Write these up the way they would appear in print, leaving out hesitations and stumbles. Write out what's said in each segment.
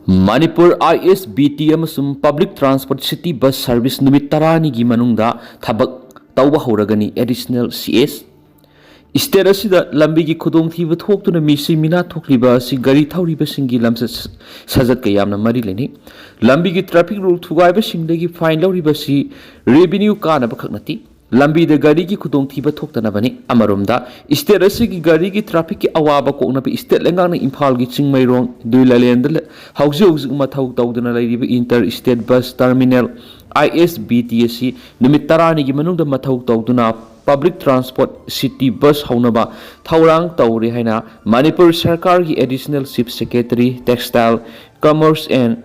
Manipur ISBT amasum public transport city bus service numit tarani gi manungda thabak tawba horagani additional CS State asida lambi gi khudong thiba thoktuna misi mina thokliba si gari thawriba singi lamsa sajat kayamna mari leni lambi gi traffic rule thugaiba singdagi fine lawriba si revenue kana bakhaknati lambi de gari ki khudong thiba thoktana bani amarumda state asigi gari ki traffic ki awaba kokna bi state lengang na imphal gi chingmai rong duilalend hauji hauji mathau tawduna lairiba inter state bus terminal ISBTC numit tarani gi manungda mathau tawduna public transport city bus haunaba thaurang tawri haina Manipur Sarkar gi additional chief secretary textile commerce and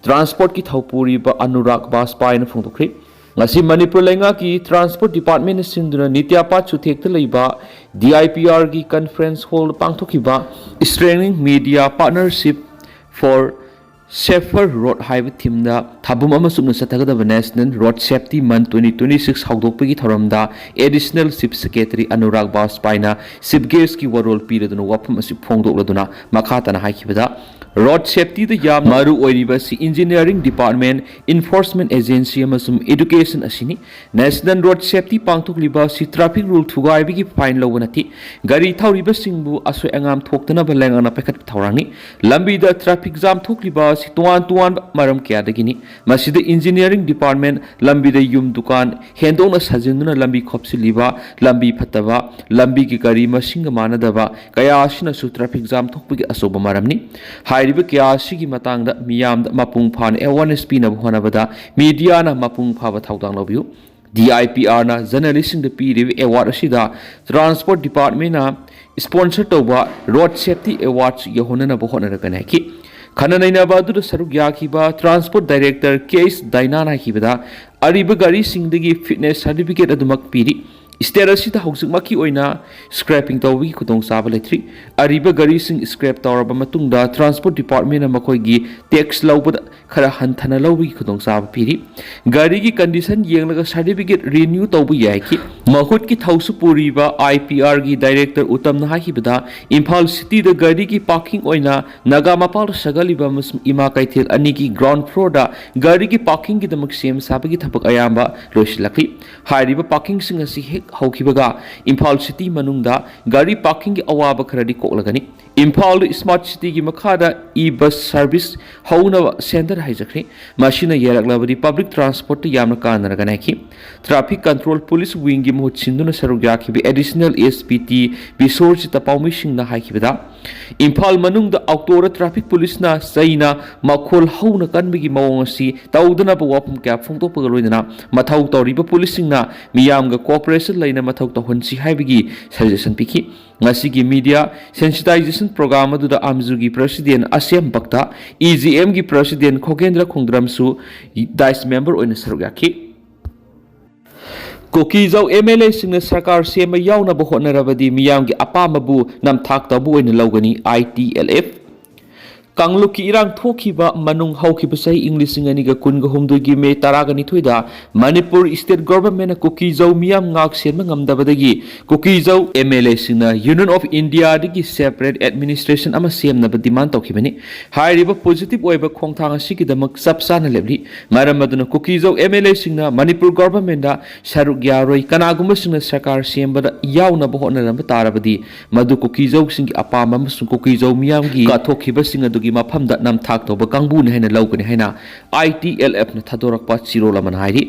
transport ki thaupuri ba Anurag Baspai na phongthokri ngasi Manipur lenga ki transport department sinduna nityapa chuthekta leiba DIPR gi conference hall pangthokiba strengthening media partnership for Safer Road Highway Team da Thabum amasuk na satagada National Road Safety Month 2026 haudokpagi thoramda additional chief secretary Anurag Baspai na chief guest ki warol piraduna wafam asi phongdokladuna makhatana haikibada Road Safety the yam maru oiribasi engineering department enforcement agency amasum education asini National Road Safety pangthokliba si traffic rule thugai gi fine lowanati gari thawriba singbu aso angam thoktana balangana pekhat thawrani lambi da traffic jam thokliba si tuan maram kya dagini masida engineering department lambi da yum dukan hendona sajinduna lambi khopsiliba lambi phataba lambi ki gari masinga manadaba kaya asina su traffic jam thokpagi asoba maramni hairiba kya asigi matangda miyam da mapung phan awareness pina bhanabada media na mapung phaba thaudang lobiu DIPR na journalist the PRV award asida transport department na sponsor toba road safety awards yahona na bohona rakanaki Khananaina badu saruk yakiba transport director case dainana hibada ariba gari singdagi fitness certificate adumak piri state asida hausukmaki oina scrapping tawbi khutong saba letri ariba gari sing scrap tawraba matungda transport department amakoi gi tax lawbada khara hanthana lawbi khutong saba piri gari gi condition yenglaga certificate renew tawbu yaki mahut ki thausu puriba IPR gi director utam na hibada Imphal city da gari gi parking oina naga mapal sagaliba musum ima kaithel ani gi ground floor da gari gi parking gi damak sem sabagi thapak ayamba loisilaki hairiba parking sing asi hek haukibaga Imphal city manungda gari parking gi awaba kharadi koklagani Imphal smart city gi makhada e-bus service hauna center haijakri machine yeraklabadi public transport yamna kanaragana ki traffic control police wing gi mohut sinduna saruk yakhibi additional SPT bisorji tapawmi singna haikibada Imphal manungda october traffic police na saina makhol hauna kanbigi mawong asi tawdana ba wapum kya phongto pagaloidana mathau tawriba police singna miyamga cooperation laina mathau tawhonsi haibigi suggestion piki ngasigi media sensitization program adu da amzugi president Asem Bakta EGM gi president Khogendra Khongdram su dice member oina saruk yakhi Kuki zau MLA singna sarkar sema yauna bo honarabadi miyamgi apamabu namthak tabu oina lawgani ITLF Kangluki irang thokiba manung haukiba sai English singaniga kunga humdugi me taragani thoida Manipur state government Kuki zau miyam ngak senma ngamdabadagi Kuki zau MLA singna Union of India digi separate administration ama semna ba demand tawkibani hairiba positive oiba khongthang asigi damak sapsana lebri maramaduna Kuki zau MLA singna Manipur government da saruk yaroi kanaguma singna sarkar sembada yauna bo honaramba tarabadi madu Kuki zau singi apama amasung Kuki zau miyamgi ka thokiba singa gi mafamda namthak toba kangbu ne haina lawgani haina ITLF na thadorakpa chirola man hairi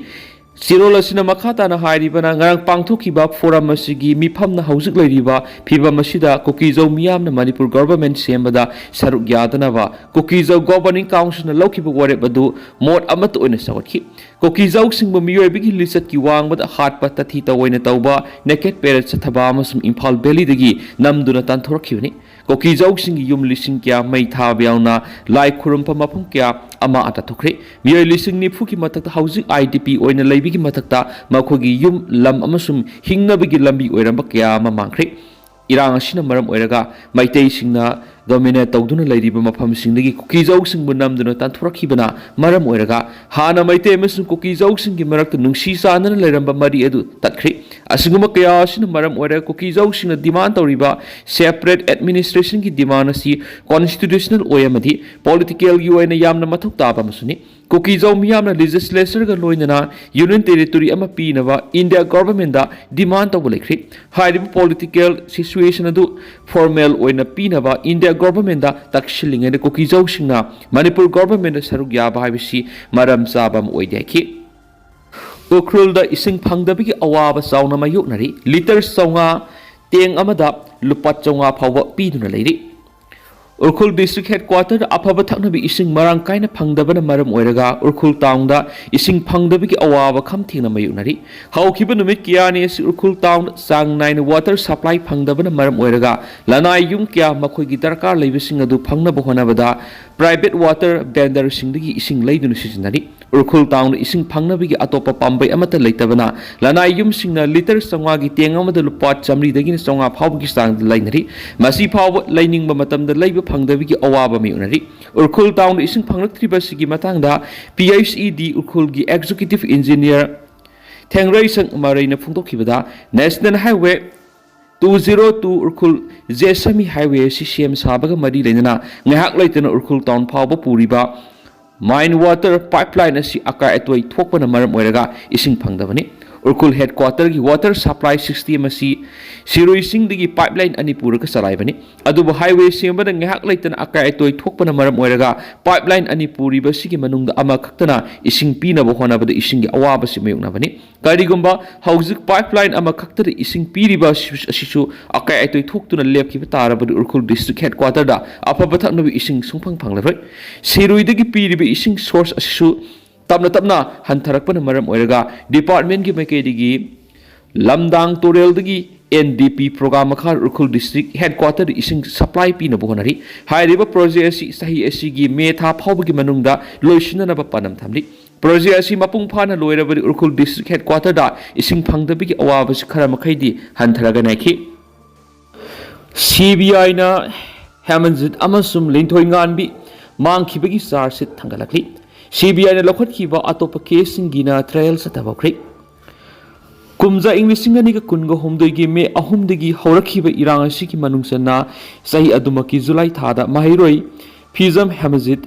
chirola sina makhata na hairibana ngarang pangthokiba forum asigi mifamna haujik leiriba phiba masida Kokizau miyam na Manipur government sembada saruk yadanaba Kokizau governing council na lawkiba warep adu mod amat oina sawatki Kokizau singba miyoibigi lisat ki wangbada hatpa tathi tawoina tawba naked parrot sathaba amasum Imphal Valley dagi namduna tanthorakibani Kokizau singi yum lising kya mai thaba yauna lai khurumpa mafam kya ama ata thokre miyoi lising nifu ki matakta housing IDP oina leibigi matakta makhogi yum lam amasum hingnabigi lambi oiramba kya ama mangkhre irang asina maram oiraga maitei singna dominate tawduna lairiba mafamsingdagi kuki jawsingbu namduna tanthurakhibana maram oiraga hana maite amasung kuki jawsinggi marakta nungsi sanana lairamba mari adu tatkri asiguma kaya asina maram oiraga kuki jawsingna demand tawriba separate administration gi demand asi constitutional oyamadi political gi oina yamna mathuk taba masuni kuki jaw miyamna legislature ga loinana union territory ama pinaba India government da demand tawu lekhri hairiba political situation adu formal oina pinaba India government da takshilling and kuki jaw singna Manipur government da saruk yaba haibisi maram sabam oideki ukrul da ising phangdabigi awaba sauna mayuknari liter saunga teng amada lupat saunga phawa piduna leiri Urkhul district headquarter afaba thaknabi ising marang kaina phangdabana maram oiraga Urkhul town da ising phangdabigi awaba kham thingna mayunari haukiba numit kiyani si Urkhul town sang nine water supply phangdabana maram oiraga lanai yung kya makhoi gi darkar leibising adu phangna bohona bada private water vendor singdagi ising leidunu sijinari Urkhul town ising phangnabigi atopa pambai amata leitabana lanai yum singna liter sangwa gi teng amada lupat chamri dagi sangwa phawgi sang lainari masi phaw lainingba matamda leiba phangdabigi awaba mi unari Urkhul town ising phangraktriba sigi matangda PHED Urkhul gi executive engineer Thengrai sang maraina phungtokhibada national highway 202 Urkhul Jesami highway CCM sabaga mari leinana ngahak laitana Urkhul town phawba puriba mine water pipeline asi akai atoi thokpana maram oiraga ising phangdabani Urkhul headquarter gi water supply system asi siroi singdagi pipeline ani puraka salaibani adubu highway sembada ngahak laitana akai atoi thokpana maram oiraga pipeline ani puriba sigi manungda ama khaktana ising pina bo honabada ising gi awaba si mayuknabani karigumba hauzik pipeline ama khaktara ising piriba asisu akai atoi thoktuna lepkiba tarabadu Urkhul district headquarter da afaba thaknabi ising sungphang phanglabai siroi dagi piriba ising source asisu tapna hantarakpana maram oiraga department gi makedigi lamdang torel dagi NDP program makar Urkhul district headquarter ising supply pina bohonari hairiba project asi sahi asi gi metha phawbagi manungda loisina na panam thamli project asi mapung phana loirabari Urkhul district headquarter da ising phangdabigi awabasi khara makhaidi hantaraga naiki CBI na Hemjit Linthoingambi mangkhibagi Chargesheet thangatlakle CBI na lokhatkiba atopa case singina trial satabakri kumza English ni ka kunga homdoigi me ahumdagi haurakhiba irang asiki manungsana sahi adumaki July thada mahiroi Fizam Hemjit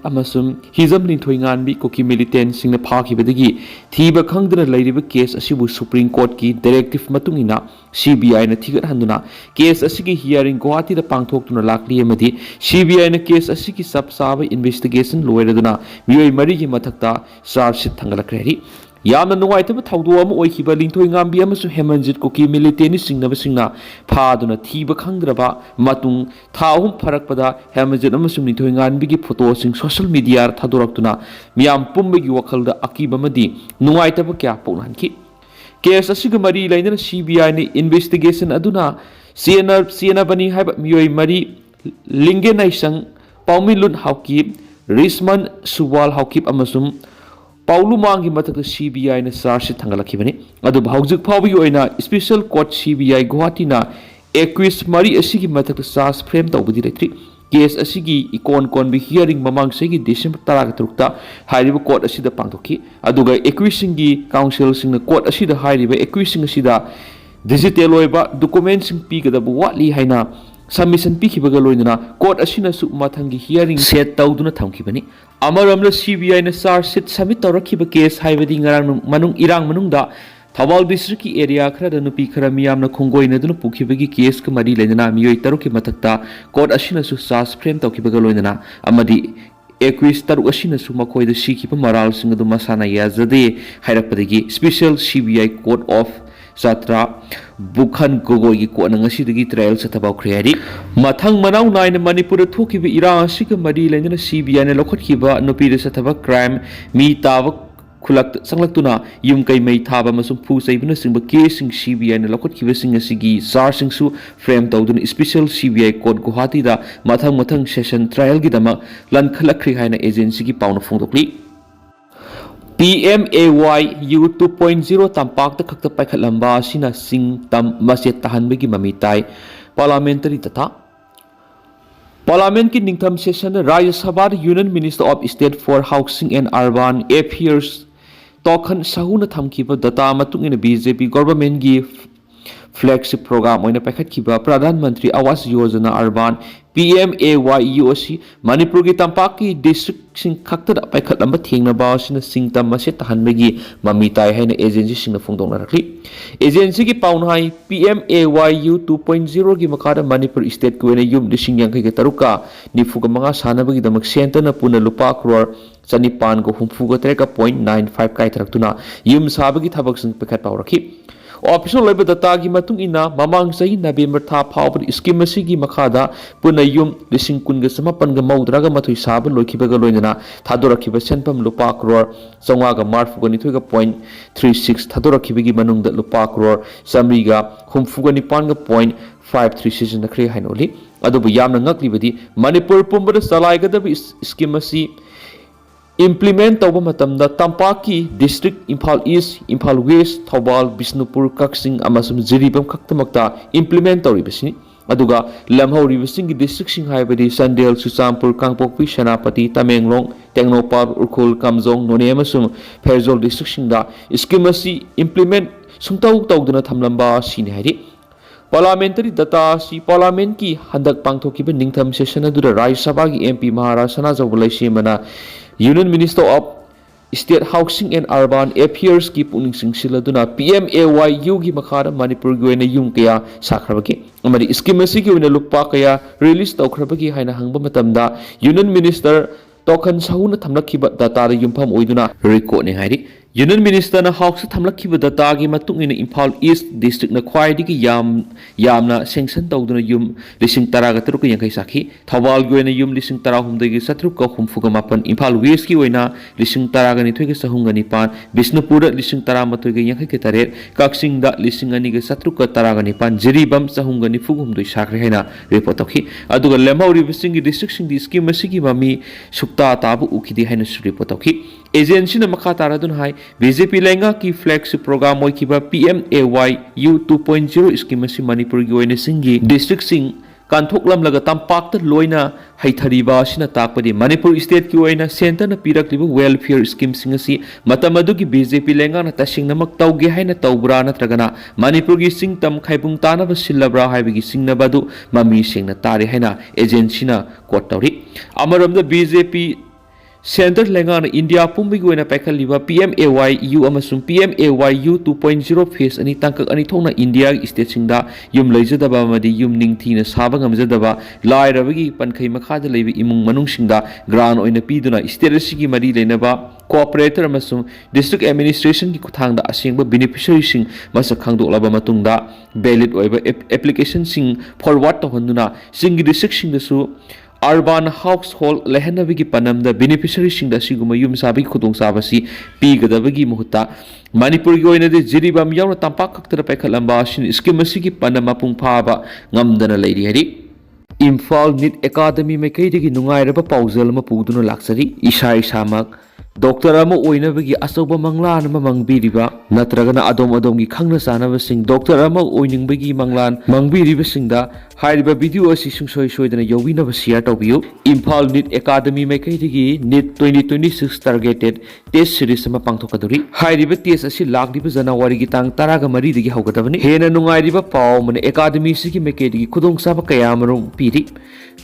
Hizam Linthoingambi Kuki Militant singna phakibadagi thiba khangdana lairiba case asibu Supreme Court ki directive matungina CBI na thigat handuna case asigi hearing Guwahati da pangthoktuna lakli amadi CBI na case asigi sabsaba investigation loiraduna miyoi mari gi mathakta Chargesheet thangalakre yamna nungaitaba thawdo ama oikhiba Linthoingambi amasu Hemjit Kuki Militant singnaba singna phaduna thiba khangdraba matung thahum pharakpada Hemjit amasung Linthoingambi gi photo sing social media thadoraktuna miyam pumbagi wakhalda akiba madi nungaitaba kya poknanki case asiga mari lainana CBI ni investigation aduna CNR bani haiba miyoi mari lingenaisang Paumilun Haukip Risman Suwal Haukip amasung Paulu mangi matak CBI na Chargesheet thangalakibani adu haujuk phawbi oina special court CBI Guwahati na equis mari asigi matak charge frame tawbudi retri case asigi ikon bi hearing mamang segi December 13 ta hairiba court asida pangthoki aduga equis singi council singna court asida hairiba equis sing asida digital oiba documents sing pigadabu watli haina submission pikibaga loinana court asina su mathangi hearing set tawduna thamkibani amaramla CBI na Chargesheet submit tawrakhiba case haibadi ngarang manung irang manungda Thawal district ki area khara da nupi khara miyamna khongoina duna pukhibagi case ka mari lenana miyoi taruki mathakta court asina su charge frame tawkibaga loinana amadi equis taru asina su makoi da sikhiba maral singa du masana yazade hairakpadagi special CBI court of Satra Bukhan Gogoi gi ko nang asidagi trial sa tabaw khreari mathang manaw naina Manipur thokiba irang asika mari lenana CBI na lokhatkiba nupi sa tabak crime mi tawak khulak sanglaktuna yum kai mai thaba masum phu saibuna singba case sing CBI na lokhatkiba sing asigi charge sing su frame tawdun special CBI court Guwahati da mathang session trial gi dama lan khalakri haina agency gi pauna phongdokli PMAY U 2.0 tampak ta khakta paikhatlamba sina sing tam maset tahanbagi mamitai Parliamentary tata Parliament ki ningtham session Rajya Sabha Union Minister of State for Housing and Urban Affairs Tokhan Sahuna thamkiba data matung ina BJP government gi flagship program oina paikhatkiba Pradhan Mantri Awas Yojana Urban PMAYU Manipur gi tampak ki district sing khakta paikhatlamba thengnaba sina singtam ase tahanbegi mami tai haina agency singna phongdongna rakhi agency gi paunhai PMAYU 2.0 gi makada Manipur state ko ina yum dising yang kai taruka nifuga manga sanabagi damak center na puna lupa crore chanipan go humfuga 3.95 kai taraktuna yum sabagi thabak sing pakhat pawrakhi Official level data gi matung ina mamang sahi November tha phawbad scheme asigi makhada puna yum lising kunga samapan ga maudraga mathui sab loikibaga loinana thadorakiba senpam lupa crore chonga ga marfuga nithoiga 0.36 thadorakibagi manungda lupa crore samriga humfuga nipan ga 0.53 season khre hainoli adubu yamna ngaklibadi Manipur pumbada salaigadab scheme asi implement tauba matamda tampaki district Imphal East Imphal West Thobal Bisnupur Kaksing amasum Jiribam khaktamakta implement tauribasini aduga lamhauribasing district sing haibadi Sandel Susampur Kangpokpi Senapati Tamenglong Tengnopal Urkhul Kamjong None amasum Ferzol district singda scheme asi implement sungtau tauduna thamlamba sini hairi Parliamentary data si Parliament ki handak pangthokiba ningtham session adura Rajya Sabha gi MP Maharashtra Jawulai Semana Union Minister of State Housing and Urban Affairs ki puning singsiladuna PMAYU gi makhara Manipur gi oina yung kaya sakhrabagi amari scheme asi gi oina lukpa kaya release tawkhrabagi haina hangba matamda Union Minister Tokhan Sahuna thamlakhiba data da yumpham oiduna record ne hairi Union Minister na House thamlakhiba data gi matung ina Imphal East District na khwaidigi yamna sanction tawduna yum lising taraga teruk yang kai sakhi Thawal gi oina yum lising tarahum dagi satruk ka humfuga mapan Imphal West gi oina lising taraga ni thoiga sahunga nipan Bisnupur lising taramatoi gi yang kai ke taret Kaksing da lising ani gi satruk ka taraga nipan Jiribam sahunga ni fugum doi sakre haina report takhi aduga lemhauri bising gi district sing di scheme asigi mami sukta tabu ukidi haina report takhi agency na makha taradun hai BJP lenga ki flagship program oi kiba PMAYU 2.0 scheme si Manipur gi oina singi district sing kanthoklam laga tampak ta loina haithariba sina takpadi Manipur state ki oina center na pirakliba welfare scheme sing si matamadu ki BJP lenga na tasing namak tawge haina tawbra natragana Manipur gi sing tam khaibung tana ba silabra haibigi sing na badu mami sing na tari haina agency na quote tawri amaram da BJP Center Lengana India Pumbigu and a Pakaliva PMAYU Amasum PMAYU 2.0 phase ani tangkak ani thongna India state singda yum leijadaba madi yum ningthina sabang amjadaba lai rabagi pankhai makhada leibi imung manung singda grant oina piduna state sigi mari lenaba cooperator amasum district administration ki kuthangda asengba beneficiary sing masak khangdoklaba matungda valid oiba application sing forward tawhanduna singi district singda su Urban household lehanabigi panamda beneficiary singda siguma yum sabi khudong sabasi pigadabagi muhutta Manipur gi oina de jiribam yawna tampak kaktara paikhalamba sin scheme asigi panama pungphaba ngamdana leiri hari Imphal NIT Academy maikaidagi nungairaba paujal ma puduna laksari isai samak Doctor ama oinabagi asoba manglan ma mangbiriba natragana adom gi khangna sanaba sing doctor ama oiningbagi manglan mangbiriba singda hairiba video asi sungsoi soidana yowinaba share tawbiu Imphal NIT Academy maikaidagi NIT 2026 targeted test series ama pangthokaduri hairiba test asi lagliba January gi tang 13 dagi haugadabani hena nungairiba paw mane academy sigi maikaidagi khudong saba kayamarum piri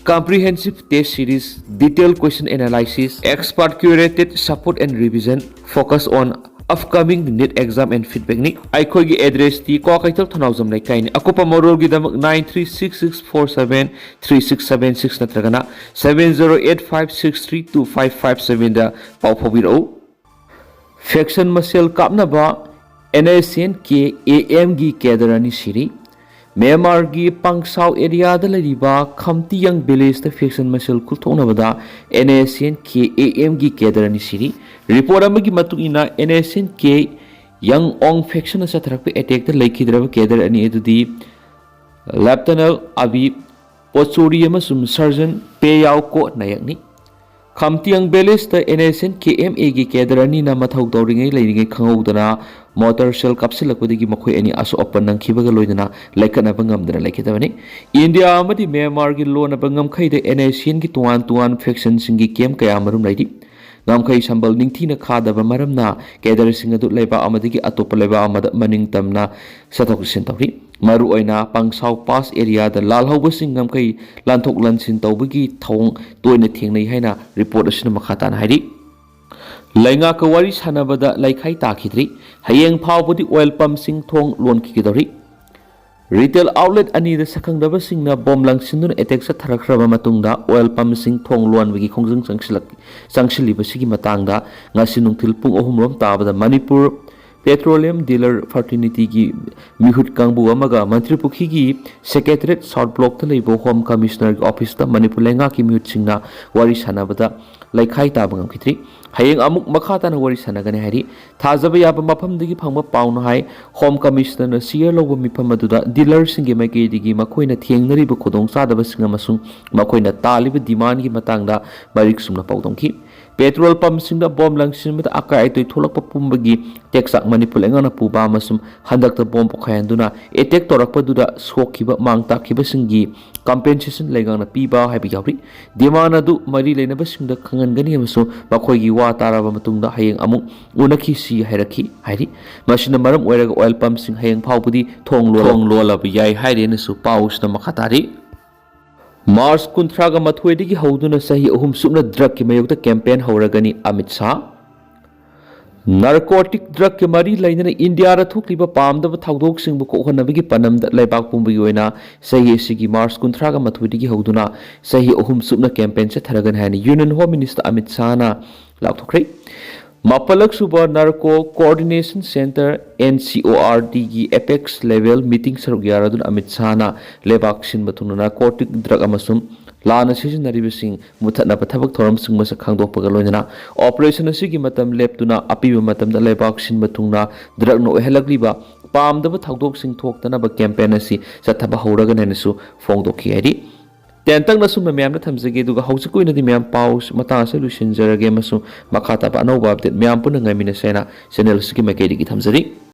Comprehensive test series, detailed question analysis, expert curated support and revision, focus on upcoming NIT exam and feedback ni. Aikoi gi address ti ko kaital thanauzam lai kai ni. Ako pa morol gi damak 9366473676 natragana 7085632557 da pau phobiro. Faction masel kapna ba NSN ke AM gi kedarani siri. Myanmar gi Pangsau area da lariba Khamtiyang village ta faction masel kulthona bada NSN ke AM gi kedarani siri report amagi matungina NSN ke Young Ong faction sa tharakpe attack ta laikhidraba kedarani edudi Lieutenant Abi Pochuri amasum Sergeant Peyao ko nayakni Khamtiang Belis the NSN KMA gi Kedarani na mathau tawringai leiringai khangudana motor cell kapsilakudigi makhoi ani aso open nang khibaga loidana laikana bangamdana laikidabani India amadi Myanmar gi lona bangam khaide NSN gi tuan faction singi kem kaya marum laidi ngamkai sambal ningthina khadaba maramna kedar singa du leba amadigi atop leba amada maning tamna sathok sin tawri maru oina pangsau pass area da lalhauba singam kai lanthok lansin tawbagi thong toina thengnai haina report asina makhatan hairi lainga ka wari sanabada laikhai takhidri hayeng phawbudi oil pump sing thong lon kikidori retail outlet ani da sakangdaba singna bom langsinun attack sa tharakraba matungda oil pump sing thong lon wigi khongjung sangshili basigi matangda ngasi nungthil pung 3 rom tabada Manipur Petroleum Dealer Fraternity gi mihut kangbu amaga Mantri Pukhi gi Secretariat South Block ta leibo Home Commissioner gi office ta Manipur lenga ki mihut singna wari sanabada laikhai tabangam khitri hayeng amuk makhata na wari sanagane hari thajaba yaba mafam digi phangba pauna hai Home Commissioner na siya lobo mifam aduda dealer singi maikei digi makoina thengnari ba khodong sadaba singa masung makoina taliba demand gi matangda barik sumna paudongki petrol pump singda bom langsin mata akai toi tholakpa pumbagi teksak Manipur engana puba masum handakta bom pokhainduna attack torakpa duda sokhiba mangta khiba singi compensation legana piba haibi yawri demand adu mari leinaba singda khangangani amasu makhoigi wa taraba matungda hayeng amuk unakhi si hairaki hairi masina maram oiraga oil pump sing hayeng phawbudi thong lolab yai haire nasu pausna makhatari Mars kunthraga mathoidigi hauduna sahi ahum subna drug ki mayokta campaign hauragani Amit Shah narcotic drug ki mari lainana India ra thukliba pamdaba thaudok singbu ko honabigi panamda laibak pumbi oina sahi sigi Mars kunthraga mathoidigi hauduna sahi ahum subna campaign se tharagan hani Union Home Minister Amit Shah na laukthokre Mapalak Suba Narco Coordination Center NCORD gi Apex Level Meeting Sarugyaradun Amit Shah na lebak sin batuna narcotic drug amasum lana sizinaribasing muthatna pathabak thoram sing masa khangdokpaga loinana operation asigi matam leptuna apiba matamda lebak sin batungna drug no helagliba pamdaba thagdok sing thoktana ba campaign asi sathaba horaga nenasu fongdokhi hari Tentang nasum na miyam na thamjage duga hausikoy na di miyam paus mata sa lusinjarage masu makata pa ano update miyam po na ngayon minasena channel sige makay digi thamjari